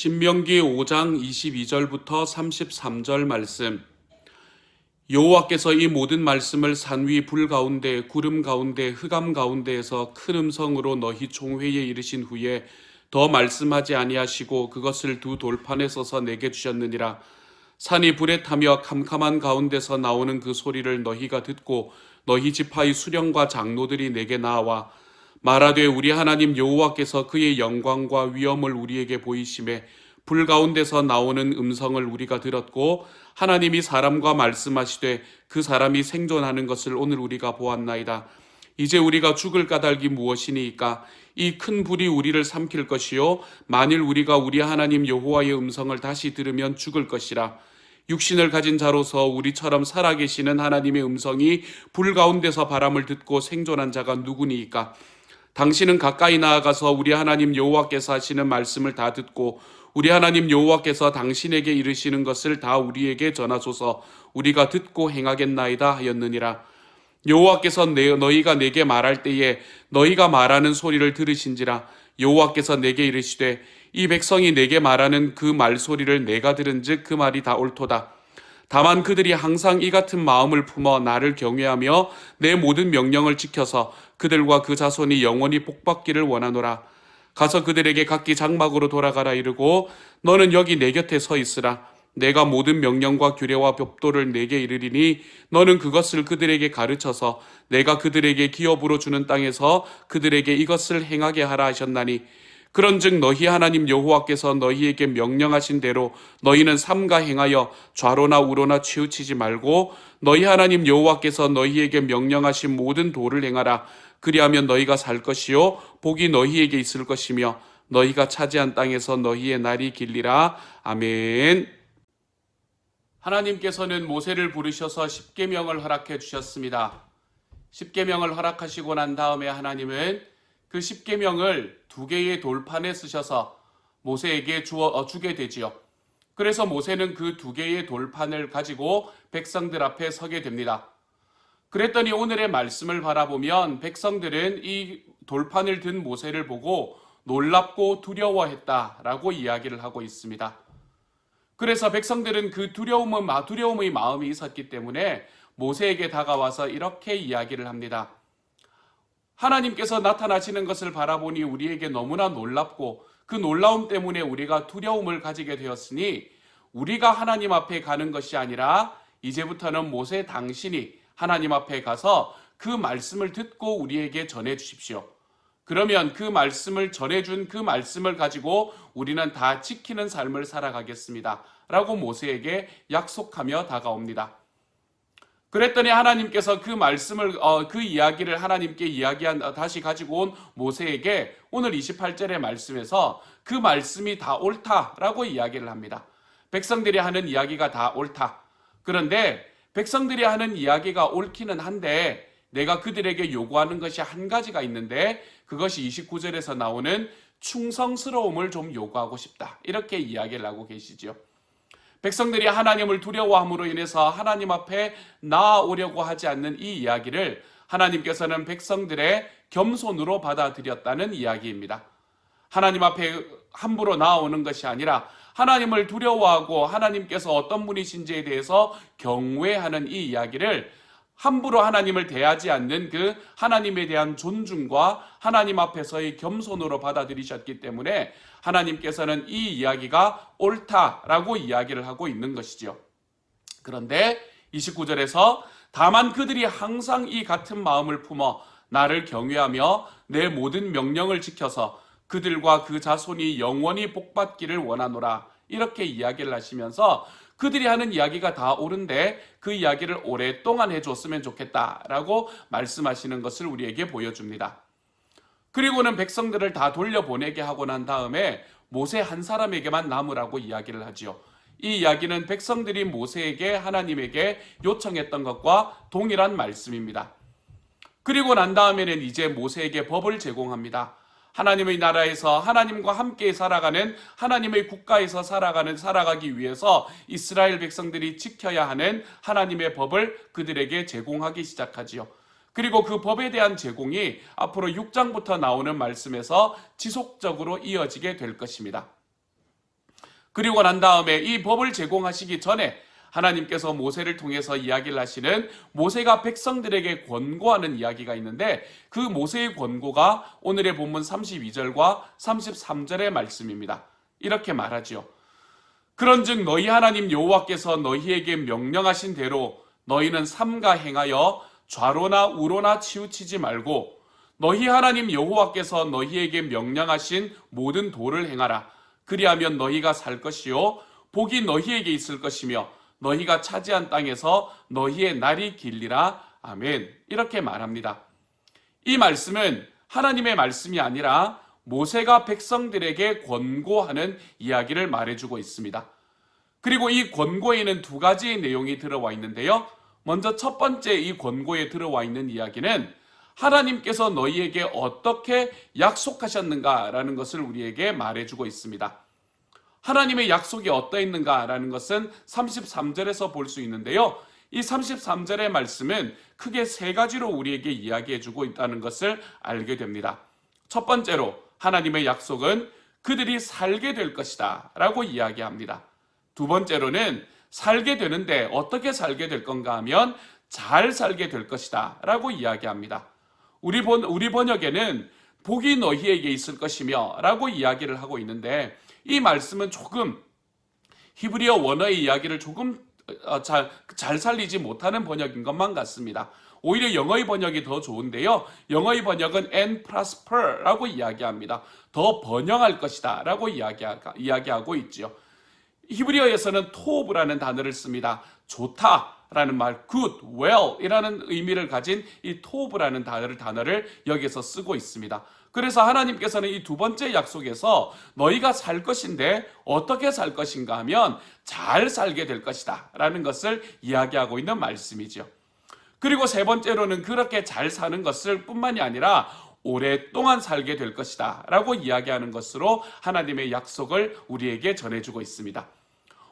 신명기 5장 22절부터 33절 말씀. 여호와께서 이 모든 말씀을 산 위 불 가운데 구름 가운데 흑암 가운데에서 큰 음성으로 너희 총회에 이르신 후에 더 말씀하지 아니하시고 그것을 두 돌판에 써서 내게 주셨느니라. 산이 불에 타며 캄캄한 가운데서 나오는 그 소리를 너희가 듣고 너희 지파의 수령과 장로들이 내게 나와 말하되 우리 하나님 여호와께서 그의 영광과 위엄을 우리에게 보이심에 불 가운데서 나오는 음성을 우리가 들었고 하나님이 사람과 말씀하시되 그 사람이 생존하는 것을 오늘 우리가 보았나이다. 이제 우리가 죽을 까닭이 무엇이니이까? 이 큰 불이 우리를 삼킬 것이요 만일 우리가 우리 하나님 여호와의 음성을 다시 들으면 죽을 것이라. 육신을 가진 자로서 우리처럼 살아계시는 하나님의 음성이 불 가운데서 바람을 듣고 생존한 자가 누구니이까? 당신은 가까이 나아가서 우리 하나님 여호와께서 하시는 말씀을 다 듣고 우리 하나님 여호와께서 당신에게 이르시는 것을 다 우리에게 전하소서. 우리가 듣고 행하겠나이다 하였느니라. 여호와께서 너희가 내게 말할 때에 너희가 말하는 소리를 들으신지라. 여호와께서 내게 이르시되 이 백성이 내게 말하는 그 말소리를 내가 들은즉 그 말이 다 옳도다. 다만 그들이 항상 이 같은 마음을 품어 나를 경외하며 내 모든 명령을 지켜서 그들과 그 자손이 영원히 복받기를 원하노라. 가서 그들에게 각기 장막으로 돌아가라 이르고 너는 여기 내 곁에 서 있으라. 내가 모든 명령과 규례와 법도를 내게 이르리니 너는 그것을 그들에게 가르쳐서 내가 그들에게 기업으로 주는 땅에서 그들에게 이것을 행하게 하라 하셨나니 그런즉 너희 하나님 여호와께서 너희에게 명령하신 대로 너희는 삼가 행하여 좌로나 우로나 치우치지 말고 너희 하나님 여호와께서 너희에게 명령하신 모든 도를 행하라. 그리하면 너희가 살 것이요 복이 너희에게 있을 것이며 너희가 차지한 땅에서 너희의 날이 길리라. 아멘. 하나님께서는 모세를 부르셔서 십계명을 허락해 주셨습니다. 십계명을 허락하시고 난 다음에 하나님은 그 십계명을 두 개의 돌판에 쓰셔서 모세에게 주게 되지요. 그래서 모세는 그 두 개의 돌판을 가지고 백성들 앞에 서게 됩니다. 그랬더니 오늘의 말씀을 바라보면 백성들은 이 돌판을 든 모세를 보고 놀랍고 두려워했다라고 이야기를 하고 있습니다. 그래서 백성들은 그 두려움의 마음이 있었기 때문에 모세에게 다가와서 이렇게 이야기를 합니다. 하나님께서 나타나시는 것을 바라보니 우리에게 너무나 놀랍고 그 놀라움 때문에 우리가 두려움을 가지게 되었으니 우리가 하나님 앞에 가는 것이 아니라 이제부터는 모세 당신이 하나님 앞에 가서 그 말씀을 듣고 우리에게 전해 주십시오. 그러면 그 말씀을 전해준 그 말씀을 가지고 우리는 다 지키는 삶을 살아가겠습니다. 라고 모세에게 약속하며 다가옵니다. 그랬더니 하나님께서 그 말씀을 그 이야기를 하나님께 다시 가지고 온 모세에게 오늘 28절의 말씀에서 그 말씀이 다 옳다라고 이야기를 합니다. 백성들이 하는 이야기가 다 옳다. 그런데 백성들이 하는 이야기가 옳기는 한데 내가 그들에게 요구하는 것이 한 가지가 있는데 그것이 29절에서 나오는 충성스러움을 좀 요구하고 싶다. 이렇게 이야기를 하고 계시죠. 백성들이 하나님을 두려워함으로 인해서 하나님 앞에 나아오려고 하지 않는 이 이야기를 하나님께서는 백성들의 겸손으로 받아들였다는 이야기입니다. 하나님 앞에 함부로 나아오는 것이 아니라 하나님을 두려워하고 하나님께서 어떤 분이신지에 대해서 경외하는 이 이야기를 함부로 하나님을 대하지 않는 그 하나님에 대한 존중과 하나님 앞에서의 겸손으로 받아들이셨기 때문에 하나님께서는 이 이야기가 옳다라고 이야기를 하고 있는 것이죠. 그런데 29절에서 다만 그들이 항상 이 같은 마음을 품어 나를 경외하며 내 모든 명령을 지켜서 그들과 그 자손이 영원히 복받기를 원하노라 이렇게 이야기를 하시면서 그들이 하는 이야기가 다 옳은데 그 이야기를 오랫동안 해줬으면 좋겠다라고 말씀하시는 것을 우리에게 보여줍니다. 그리고는 백성들을 다 돌려보내게 하고 난 다음에 모세 한 사람에게만 남으라고 이야기를 하지요. 이 이야기는 백성들이 모세에게 하나님에게 요청했던 것과 동일한 말씀입니다. 그리고 난 다음에는 이제 모세에게 법을 제공합니다. 하나님의 나라에서 하나님과 함께 살아가는 하나님의 국가에서 살아가기 위해서 이스라엘 백성들이 지켜야 하는 하나님의 법을 그들에게 제공하기 시작하지요. 그리고 그 법에 대한 제공이 앞으로 6장부터 나오는 말씀에서 지속적으로 이어지게 될 것입니다. 그리고 난 다음에 이 법을 제공하시기 전에 하나님께서 모세를 통해서 이야기를 하시는 모세가 백성들에게 권고하는 이야기가 있는데, 그 모세의 권고가 오늘의 본문 32절과 33절의 말씀입니다. 이렇게 말하지요. 그런즉 너희 하나님 여호와께서 너희에게 명령하신 대로 너희는 삼가 행하여 좌로나 우로나 치우치지 말고 너희 하나님 여호와께서 너희에게 명령하신 모든 도를 행하라. 그리하면 너희가 살 것이요 복이 너희에게 있을 것이며 너희가 차지한 땅에서 너희의 날이 길리라. 아멘. 이렇게 말합니다. 이 말씀은 하나님의 말씀이 아니라 모세가 백성들에게 권고하는 이야기를 말해주고 있습니다. 그리고 이 권고에는 두 가지의 내용이 들어와 있는데요. 먼저 첫 번째 이 권고에 들어와 있는 이야기는 하나님께서 너희에게 어떻게 약속하셨는가라는 것을 우리에게 말해주고 있습니다. 하나님의 약속이 어떠했는가라는 것은 33절에서 볼 수 있는데요. 이 33절의 말씀은 크게 세 가지로 우리에게 이야기해주고 있다는 것을 알게 됩니다. 첫 번째로 하나님의 약속은 그들이 살게 될 것이다 라고 이야기합니다. 두 번째로는 살게 되는데 어떻게 살게 될 건가 하면 잘 살게 될 것이다 라고 이야기합니다. 우리 번역에는 복이 너희에게 있을 것이며 라고 이야기를 하고 있는데, 이 말씀은 조금 히브리어 원어의 이야기를 조금 잘 살리지 못하는 번역인 것만 같습니다. 오히려 영어의 번역이 더 좋은데요. 영어의 번역은 and prosper라고 이야기합니다. 더 번영할 것이다 라고 이야기하고 있죠. 히브리어에서는 토브라는 단어를 씁니다. 좋다라는 말, good, well 이라는 의미를 가진 이 토브라는 단어를 여기서 쓰고 있습니다. 그래서 하나님께서는 이 두 번째 약속에서 너희가 살 것인데 어떻게 살 것인가 하면 잘 살게 될 것이다 라는 것을 이야기하고 있는 말씀이죠. 그리고 세 번째로는 그렇게 잘 사는 것을 뿐만이 아니라 오랫동안 살게 될 것이다 라고 이야기하는 것으로 하나님의 약속을 우리에게 전해주고 있습니다.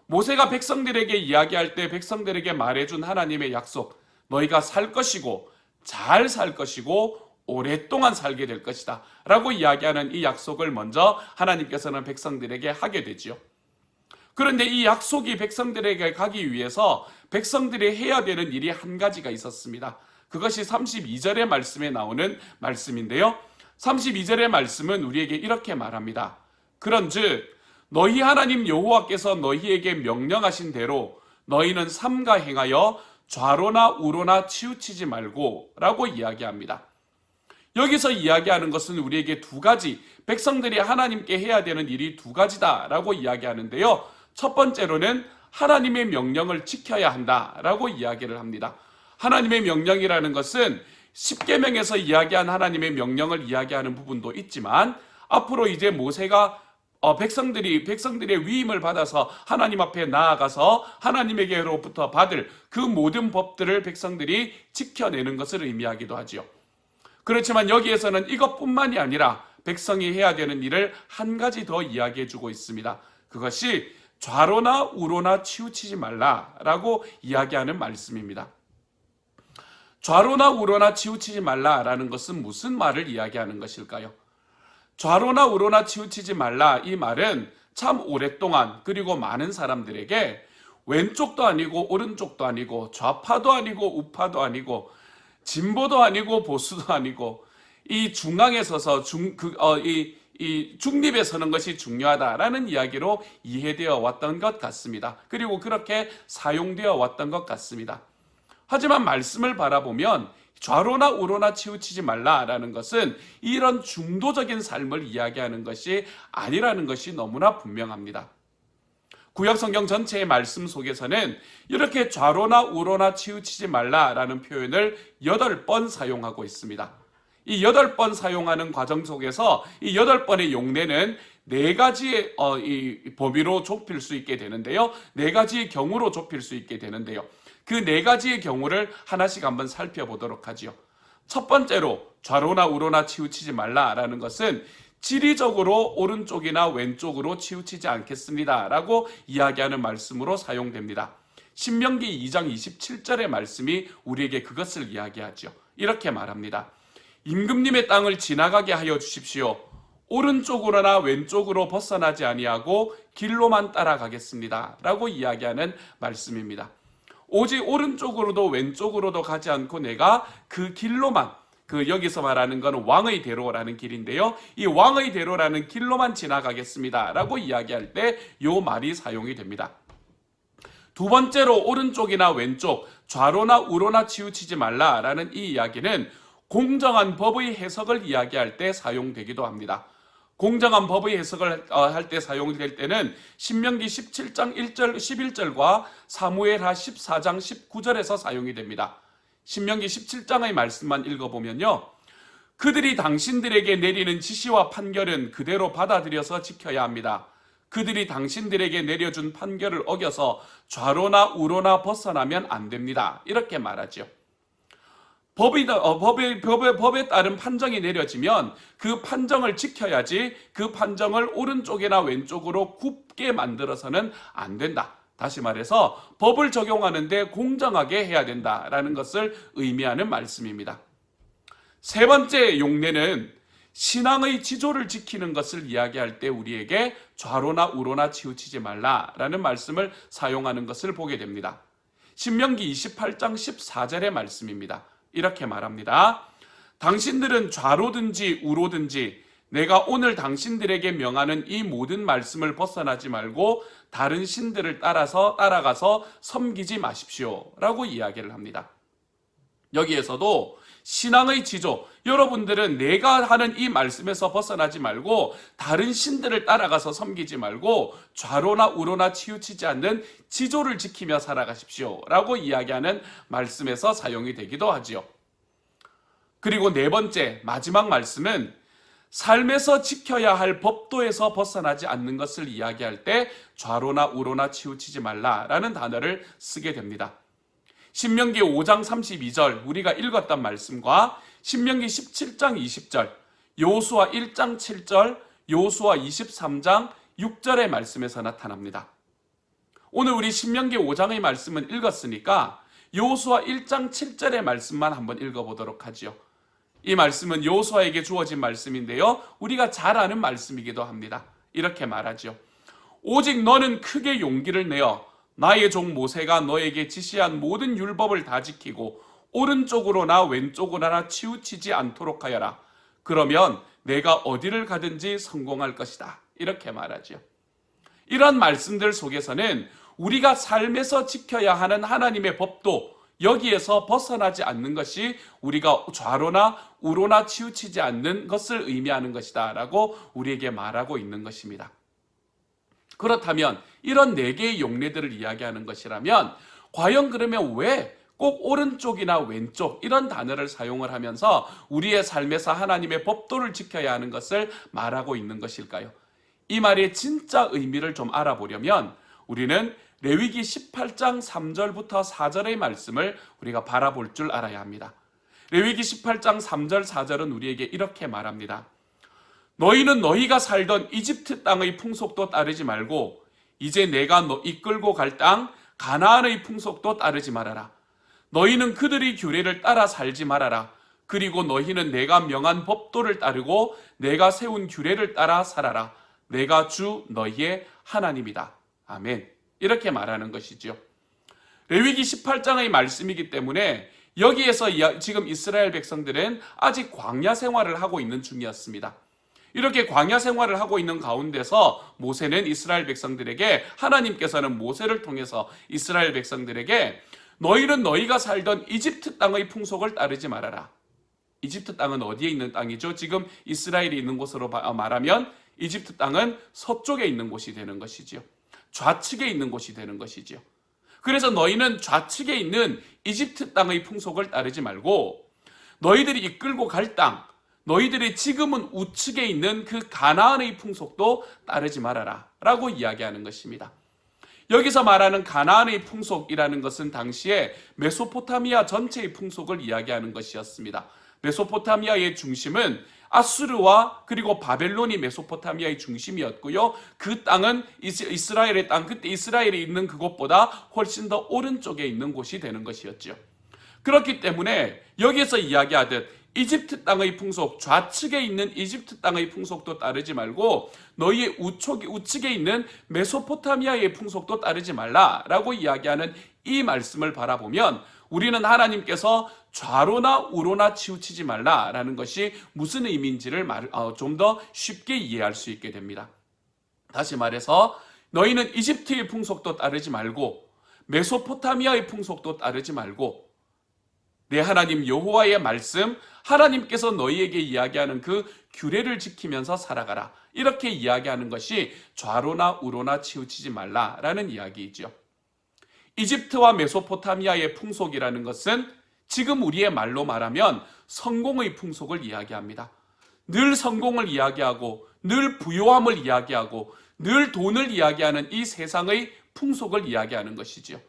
모세가 백성들에게 이야기할 때 백성들에게 말해준 하나님의 약속, 너희가 살 것이고 잘 살 것이고 오랫동안 살게 될 것이다 라고 이야기하는 이 약속을 먼저 하나님께서는 백성들에게 하게 되지요. 그런데 이 약속이 백성들에게 가기 위해서 백성들이 해야 되는 일이 한 가지가 있었습니다. 그것이 32절의 말씀에 나오는 말씀인데요. 32절의 말씀은 우리에게 이렇게 말합니다. 그런즉 너희 하나님 여호와께서 너희에게 명령하신 대로 너희는 삼가 행하여 좌로나 우로나 치우치지 말고 라고 이야기합니다. 여기서 이야기하는 것은 우리에게 두 가지, 백성들이 하나님께 해야 되는 일이 두 가지다 라고 이야기하는데요. 첫 번째로는 하나님의 명령을 지켜야 한다 라고 이야기를 합니다. 하나님의 명령이라는 것은 십계명에서 이야기한 하나님의 명령을 이야기하는 부분도 있지만, 앞으로 이제 모세가 백성들의 위임을 받아서 하나님 앞에 나아가서 하나님에게로부터 받을 그 모든 법들을 백성들이 지켜내는 것을 의미하기도 하지요. 그렇지만 여기에서는 이것뿐만이 아니라 백성이 해야 되는 일을 한 가지 더 이야기해 주고 있습니다. 그것이 좌로나 우로나 치우치지 말라라고 이야기하는 말씀입니다. 좌로나 우로나 치우치지 말라라는 것은 무슨 말을 이야기하는 것일까요? 좌로나 우로나 치우치지 말라, 이 말은 참 오랫동안 그리고 많은 사람들에게 왼쪽도 아니고 오른쪽도 아니고 좌파도 아니고 우파도 아니고 진보도 아니고 보수도 아니고 이 중앙에 서서 이 중립에 서는 것이 중요하다라는 이야기로 이해되어 왔던 것 같습니다. 그리고 그렇게 사용되어 왔던 것 같습니다. 하지만 말씀을 바라보면 좌로나 우로나 치우치지 말라라는 것은 이런 중도적인 삶을 이야기하는 것이 아니라는 것이 너무나 분명합니다. 구약성경 전체의 말씀 속에서는 이렇게 좌로나 우로나 치우치지 말라라는 표현을 8번 사용하고 있습니다. 이 8번 사용하는 과정 속에서 이 8번의 용례는 4가지의 이 범위로 좁힐 수 있게 되는데요. 4가지의 경우로 좁힐 수 있게 되는데요. 그 4가지의 경우를 하나씩 한번 살펴보도록 하지요. 첫 번째로 좌로나 우로나 치우치지 말라라는 것은 지리적으로 오른쪽이나 왼쪽으로 치우치지 않겠습니다 라고 이야기하는 말씀으로 사용됩니다. 신명기 2장 27절의 말씀이 우리에게 그것을 이야기하죠. 이렇게 말합니다. 임금님의 땅을 지나가게 하여 주십시오. 오른쪽으로나 왼쪽으로 벗어나지 아니하고 길로만 따라가겠습니다 라고 이야기하는 말씀입니다. 오직 오른쪽으로도 왼쪽으로도 가지 않고 내가 그 길로만, 여기서 말하는 것은 왕의 대로라는 길인데요, 이 왕의 대로라는 길로만 지나가겠습니다 라고 이야기할 때 이 말이 사용이 됩니다. 두 번째로 오른쪽이나 왼쪽, 좌로나 우로나 치우치지 말라라는 이 이야기는 공정한 법의 해석을 이야기할 때 사용되기도 합니다. 공정한 법의 해석을 할 때 사용될 때는 신명기 17장 1절 11절과 사무엘하 14장 19절에서 사용이 됩니다. 신명기 17장의 말씀만 읽어보면요, 그들이 당신들에게 내리는 지시와 판결은 그대로 받아들여서 지켜야 합니다. 그들이 당신들에게 내려준 판결을 어겨서 좌로나 우로나 벗어나면 안 됩니다. 이렇게 말하죠. 법에 따른 판정이 내려지면 그 판정을 지켜야지 그 판정을 오른쪽이나 왼쪽으로 굽게 만들어서는 안 된다. 다시 말해서 법을 적용하는데 공정하게 해야 된다라는 것을 의미하는 말씀입니다. 세 번째 용례는 신앙의 지조를 지키는 것을 이야기할 때 우리에게 좌로나 우로나 치우치지 말라라는 말씀을 사용하는 것을 보게 됩니다. 신명기 28장 14절의 말씀입니다. 이렇게 말합니다. 당신들은 좌로든지 우로든지 내가 오늘 당신들에게 명하는 이 모든 말씀을 벗어나지 말고 다른 신들을 따라가서 섬기지 마십시오 라고 이야기를 합니다. 여기에서도 신앙의 지조, 여러분들은 내가 하는 이 말씀에서 벗어나지 말고 다른 신들을 따라가서 섬기지 말고 좌로나 우로나 치우치지 않는 지조를 지키며 살아가십시오 라고 이야기하는 말씀에서 사용이 되기도 하지요. 그리고 네 번째, 마지막 말씀은 삶에서 지켜야 할 법도에서 벗어나지 않는 것을 이야기할 때 좌로나 우로나 치우치지 말라라는 단어를 쓰게 됩니다. 신명기 5장 32절 우리가 읽었던 말씀과 신명기 17장 20절, 여호수아 1장 7절, 여호수아 23장 6절의 말씀에서 나타납니다. 오늘 우리 신명기 5장의 말씀은 읽었으니까 여호수아 1장 7절의 말씀만 한번 읽어보도록 하지요. 이 말씀은 여호수아에게 주어진 말씀인데요, 우리가 잘 아는 말씀이기도 합니다. 이렇게 말하죠. 오직 너는 크게 용기를 내어 나의 종 모세가 너에게 지시한 모든 율법을 다 지키고 오른쪽으로나 왼쪽으로나 치우치지 않도록 하여라. 그러면 내가 어디를 가든지 성공할 것이다. 이렇게 말하죠. 이런 말씀들 속에서는 우리가 삶에서 지켜야 하는 하나님의 법도 여기에서 벗어나지 않는 것이 우리가 좌로나 우로나 치우치지 않는 것을 의미하는 것이다 라고 우리에게 말하고 있는 것입니다. 그렇다면 이런 네 개의 용례들을 이야기하는 것이라면 과연 그러면 왜 꼭 오른쪽이나 왼쪽 이런 단어를 사용을 하면서 우리의 삶에서 하나님의 법도를 지켜야 하는 것을 말하고 있는 것일까요? 이 말의 진짜 의미를 좀 알아보려면 우리는 레위기 18장 3절부터 4절의 말씀을 우리가 바라볼 줄 알아야 합니다. 레위기 18장 3절 4절은 우리에게 이렇게 말합니다. 너희는 너희가 살던 이집트 땅의 풍속도 따르지 말고 이제 내가 너 이끌고 갈 땅 가나안의 풍속도 따르지 말아라. 너희는 그들의 규례를 따라 살지 말아라. 그리고 너희는 내가 명한 법도를 따르고 내가 세운 규례를 따라 살아라. 내가 주 너희의 하나님이다. 아멘. 이렇게 말하는 것이지요. 레위기 18장의 말씀이기 때문에 여기에서 지금 이스라엘 백성들은 아직 광야 생활을 하고 있는 중이었습니다. 이렇게 광야 생활을 하고 있는 가운데서 모세는 이스라엘 백성들에게, 하나님께서는 모세를 통해서 이스라엘 백성들에게 너희는 너희가 살던 이집트 땅의 풍속을 따르지 말아라. 이집트 땅은 어디에 있는 땅이죠? 지금 이스라엘이 있는 곳으로 말하면 이집트 땅은 서쪽에 있는 곳이 되는 것이지요. 좌측에 있는 곳이 되는 것이지요. 그래서 너희는 좌측에 있는 이집트 땅의 풍속을 따르지 말고 너희들이 이끌고 갈 땅, 너희들이 지금은 우측에 있는 그 가나안의 풍속도 따르지 말아라 라고 이야기하는 것입니다. 여기서 말하는 가나안의 풍속이라는 것은 당시에 메소포타미아 전체의 풍속을 이야기하는 것이었습니다. 메소포타미아의 중심은 아수르와 그리고 바벨론이 메소포타미아의 중심이었고요. 그 땅은 이스라엘의 땅, 그때 이스라엘이 있는 그곳보다 훨씬 더 오른쪽에 있는 곳이 되는 것이었죠. 그렇기 때문에 여기에서 이야기하듯 이집트 땅의 풍속, 좌측에 있는 이집트 땅의 풍속도 따르지 말고 너희의 우측에 있는 메소포타미아의 풍속도 따르지 말라라고 이야기하는 이 말씀을 바라보면 우리는 하나님께서 좌로나 우로나 치우치지 말라라는 것이 무슨 의미인지를 좀 더 쉽게 이해할 수 있게 됩니다. 다시 말해서 너희는 이집트의 풍속도 따르지 말고 메소포타미아의 풍속도 따르지 말고 내 하나님 여호와의 말씀, 하나님께서 너희에게 이야기하는 그 규례를 지키면서 살아가라. 이렇게 이야기하는 것이 좌로나 우로나 치우치지 말라라는 이야기이죠. 이집트와 메소포타미아의 풍속이라는 것은 지금 우리의 말로 말하면 성공의 풍속을 이야기합니다. 늘 성공을 이야기하고 늘 부요함을 이야기하고 늘 돈을 이야기하는 이 세상의 풍속을 이야기하는 것이지요.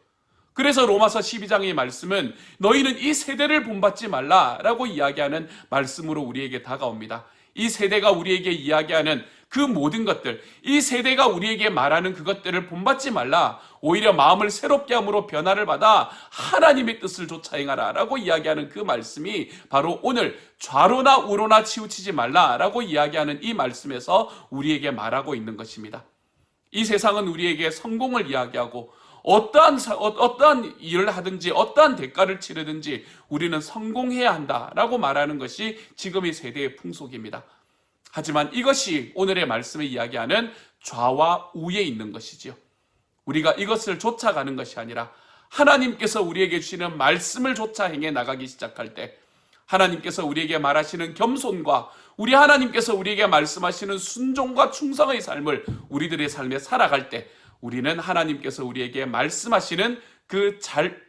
그래서 로마서 12장의 말씀은 너희는 이 세대를 본받지 말라라고 이야기하는 말씀으로 우리에게 다가옵니다. 이 세대가 우리에게 이야기하는 그 모든 것들, 이 세대가 우리에게 말하는 그것들을 본받지 말라. 오히려 마음을 새롭게 함으로 변화를 받아 하나님의 뜻을 좇아 행하라라고 이야기하는 그 말씀이 바로 오늘 좌로나 우로나 치우치지 말라라고 이야기하는 이 말씀에서 우리에게 말하고 있는 것입니다. 이 세상은 우리에게 성공을 이야기하고 어떠한 일을 하든지 어떠한 대가를 치르든지 우리는 성공해야 한다라고 말하는 것이 지금의 세대의 풍속입니다. 하지만 이것이 오늘의 말씀에 이야기하는 좌와 우에 있는 것이지요. 우리가 이것을 쫓아가는 것이 아니라 하나님께서 우리에게 주시는 말씀을 쫓아 행해 나가기 시작할 때 하나님께서 우리에게 말하시는 겸손과 우리 하나님께서 우리에게 말씀하시는 순종과 충성의 삶을 우리들의 삶에 살아갈 때 우리는 하나님께서 우리에게 말씀하시는 그 잘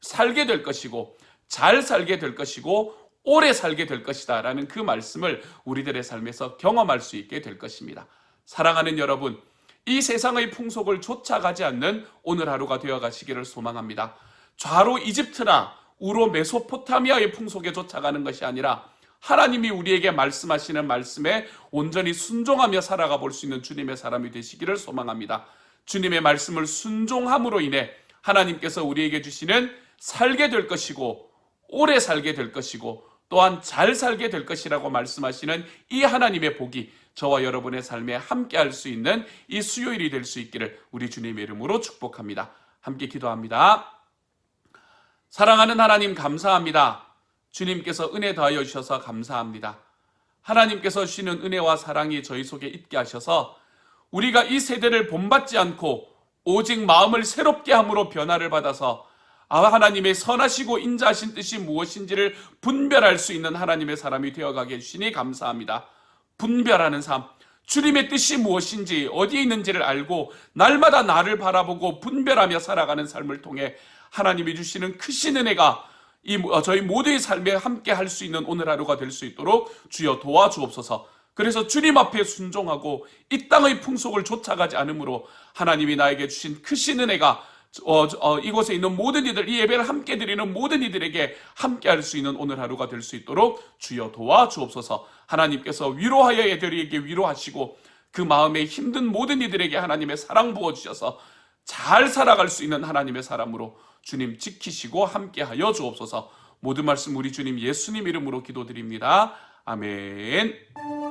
살게 될 것이고 잘 살게 될 것이고 오래 살게 될 것이다 라는 그 말씀을 우리들의 삶에서 경험할 수 있게 될 것입니다. 사랑하는 여러분, 이 세상의 풍속을 쫓아가지 않는 오늘 하루가 되어 가시기를 소망합니다. 좌로 이집트나 우로 메소포타미아의 풍속에 쫓아가는 것이 아니라 하나님이 우리에게 말씀하시는 말씀에 온전히 순종하며 살아가 볼 수 있는 주님의 사람이 되시기를 소망합니다. 주님의 말씀을 순종함으로 인해 하나님께서 우리에게 주시는 살게 될 것이고 오래 살게 될 것이고 또한 잘 살게 될 것이라고 말씀하시는 이 하나님의 복이 저와 여러분의 삶에 함께할 수 있는 이 수요일이 될 수 있기를 우리 주님의 이름으로 축복합니다. 함께 기도합니다. 사랑하는 하나님 감사합니다. 주님께서 은혜 더하여 주셔서 감사합니다. 하나님께서 주시는 은혜와 사랑이 저희 속에 있게 하셔서 우리가 이 세대를 본받지 않고 오직 마음을 새롭게 함으로 변화를 받아서 하나님의 선하시고 인자하신 뜻이 무엇인지를 분별할 수 있는 하나님의 사람이 되어가게 해주시니 감사합니다. 분별하는 삶, 주님의 뜻이 무엇인지 어디에 있는지를 알고 날마다 나를 바라보고 분별하며 살아가는 삶을 통해 하나님이 주시는 크신 은혜가 저희 모두의 삶에 함께 할 수 있는 오늘 하루가 될 수 있도록 주여 도와주옵소서. 그래서 주님 앞에 순종하고 이 땅의 풍속을 쫓아가지 않으므로 하나님이 나에게 주신 크신 은혜가 이곳에 있는 모든 이들, 이 예배를 함께 드리는 모든 이들에게 함께 할 수 있는 오늘 하루가 될 수 있도록 주여 도와주옵소서. 하나님께서 위로하여 애들에게 위로하시고 그 마음에 힘든 모든 이들에게 하나님의 사랑 부어주셔서 잘 살아갈 수 있는 하나님의 사람으로 주님 지키시고 함께하여 주옵소서. 모든 말씀 우리 주님 예수님 이름으로 기도드립니다. 아멘.